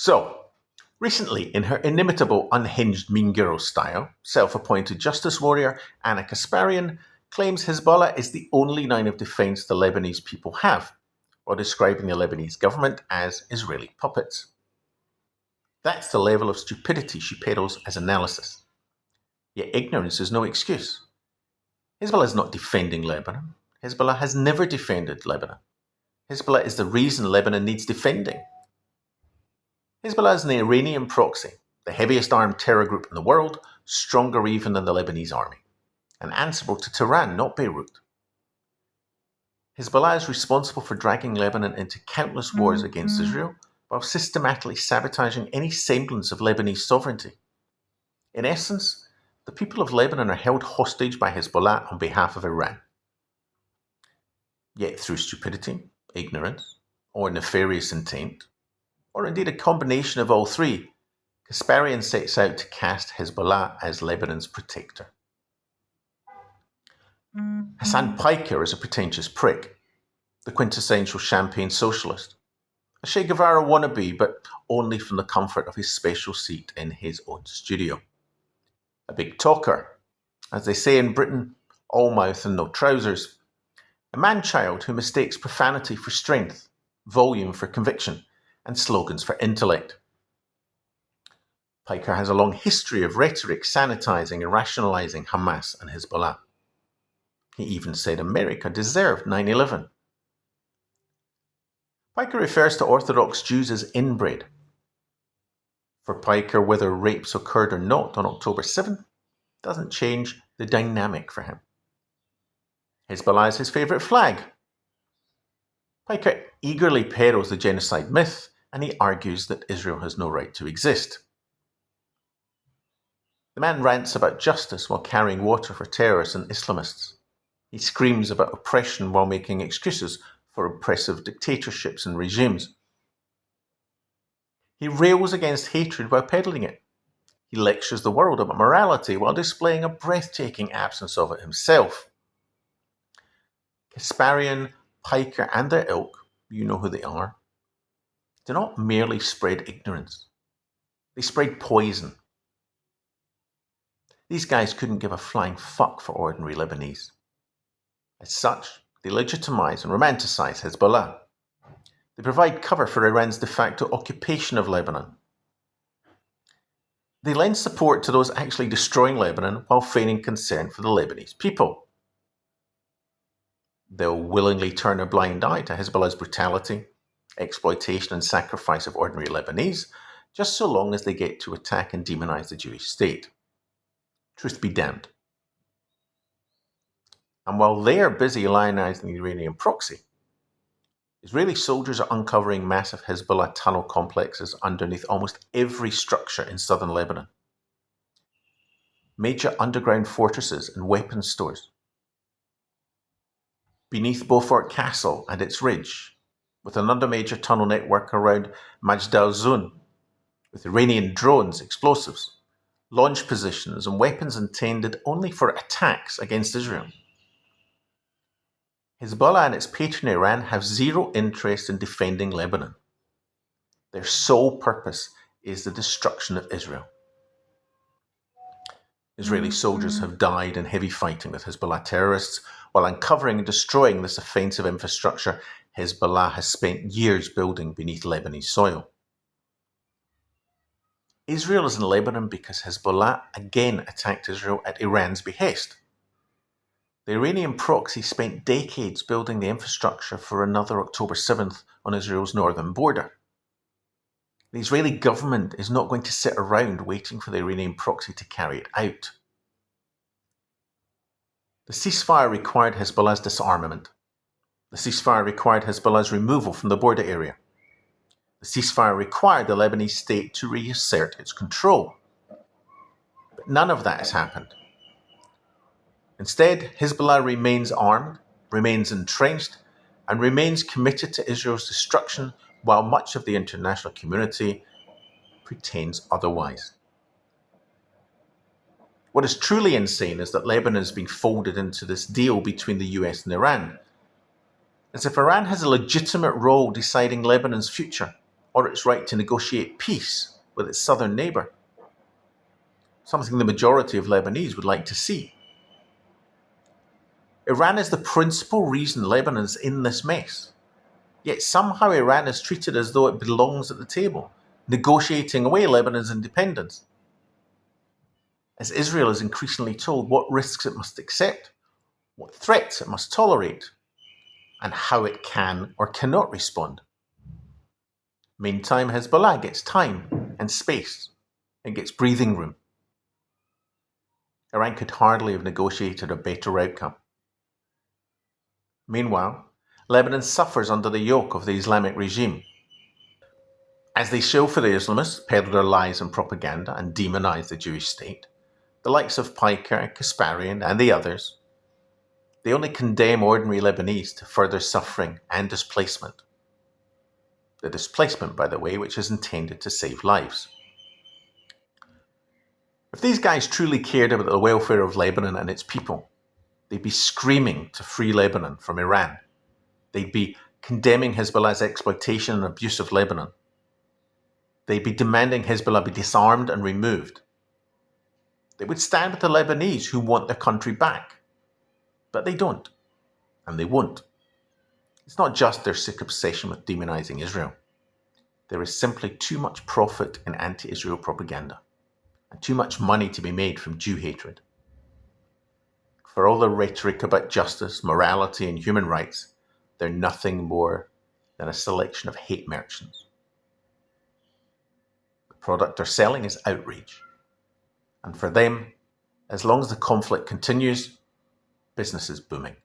So, recently, in her inimitable unhinged mean girl style, self-appointed justice warrior Anna Kasparian claims Hezbollah is the only line of defense the Lebanese people have, while describing the Lebanese government as Israeli puppets. That's the level of stupidity she peddles as analysis. Yet ignorance is no excuse. Hezbollah is not defending Lebanon. Hezbollah has never defended Lebanon. Hezbollah is the reason Lebanon needs defending. Hezbollah is an Iranian proxy, the heaviest armed terror group in the world, stronger even than the Lebanese army, and answerable to Tehran, not Beirut. Hezbollah is responsible for dragging Lebanon into countless wars against Israel, while systematically sabotaging any semblance of Lebanese sovereignty. In essence, the people of Lebanon are held hostage by Hezbollah on behalf of Iran. Yet through stupidity, ignorance, or nefarious intent, or indeed a combination of all three, Kasparian sets out to cast Hezbollah as Lebanon's protector. Hassan Piker is a pretentious prick, the quintessential champagne socialist, a Che Guevara wannabe, but only from the comfort of his special seat in his own studio. A big talker, as they say in Britain, all mouth and no trousers. A man-child who mistakes profanity for strength, volume for conviction, and slogans for intellect. Piker has a long history of rhetoric sanitizing and rationalizing Hamas and Hezbollah. He even said America deserved 9/11. Piker refers to Orthodox Jews as inbred. For Piker, whether rapes occurred or not on October 7th doesn't change the dynamic for him. Hezbollah is his favourite flag. Piker eagerly peddles the genocide myth, and he argues that Israel has no right to exist. The man rants about justice while carrying water for terrorists and Islamists. He screams about oppression while making excuses for oppressive dictatorships and regimes. He rails against hatred while peddling it. He lectures the world about morality while displaying a breathtaking absence of it himself. Kasparian, Piker, and their ilk, you know who they are, do not merely spread ignorance. They spread poison. These guys couldn't give a flying fuck for ordinary Lebanese. As such, they legitimize and romanticize Hezbollah. They provide cover for Iran's de facto occupation of Lebanon. They lend support to those actually destroying Lebanon while feigning concern for the Lebanese people. They'll willingly turn a blind eye to Hezbollah's brutality, exploitation and sacrifice of ordinary Lebanese, just so long as they get to attack and demonize the Jewish state. Truth be damned. And while they're busy lionizing the Iranian proxy, Israeli soldiers are uncovering massive Hezbollah tunnel complexes underneath almost every structure in southern Lebanon. Major underground fortresses and weapons stores. Beneath Beaufort Castle and its ridge, with another major tunnel network around Majd al-Zun, with Iranian drones, explosives, launch positions and weapons intended only for attacks against Israel. Hezbollah and its patron Iran have zero interest in defending Lebanon. Their sole purpose is the destruction of Israel. Israeli soldiers have died in heavy fighting with Hezbollah terrorists. While uncovering and destroying this offensive infrastructure, Hezbollah has spent years building beneath Lebanese soil. Israel is in Lebanon because Hezbollah again attacked Israel at Iran's behest. The Iranian proxy spent decades building the infrastructure for another October 7th on Israel's northern border. The Israeli government is not going to sit around waiting for the Iranian proxy to carry it out. The ceasefire required Hezbollah's disarmament. The ceasefire required Hezbollah's removal from the border area. The ceasefire required the Lebanese state to reassert its control. But none of that has happened. Instead, Hezbollah remains armed, remains entrenched, and remains committed to Israel's destruction while much of the international community pretends otherwise. What is truly insane is that Lebanon has been folded into this deal between the US and Iran, as if Iran has a legitimate role deciding Lebanon's future, or its right to negotiate peace with its southern neighbour, something the majority of Lebanese would like to see. Iran is the principal reason Lebanon is in this mess. Yet somehow Iran is treated as though it belongs at the table, negotiating away Lebanon's independence. As Israel is increasingly told what risks it must accept, what threats it must tolerate, and how it can or cannot respond. Meantime, Hezbollah gets time and space and gets breathing room. Iran could hardly have negotiated a better outcome. Meanwhile, Lebanon suffers under the yoke of the Islamic regime. As they show for the Islamists, peddle their lies and propaganda, and demonize the Jewish state, the likes of Piker, Kasparian, and the others, they only condemn ordinary Lebanese to further suffering and displacement. The displacement, by the way, which is intended to save lives. If these guys truly cared about the welfare of Lebanon and its people, they'd be screaming to free Lebanon from Iran. They'd be condemning Hezbollah's exploitation and abuse of Lebanon. They'd be demanding Hezbollah be disarmed and removed. They would stand with the Lebanese who want their country back. But they don't, and they won't. It's not just their sick obsession with demonizing Israel. There is simply too much profit in anti-Israel propaganda, and too much money to be made from Jew hatred. For all the rhetoric about justice, morality, and human rights, they're nothing more than a selection of hate merchants. The product they're selling is outrage. And for them, as long as the conflict continues, business is booming.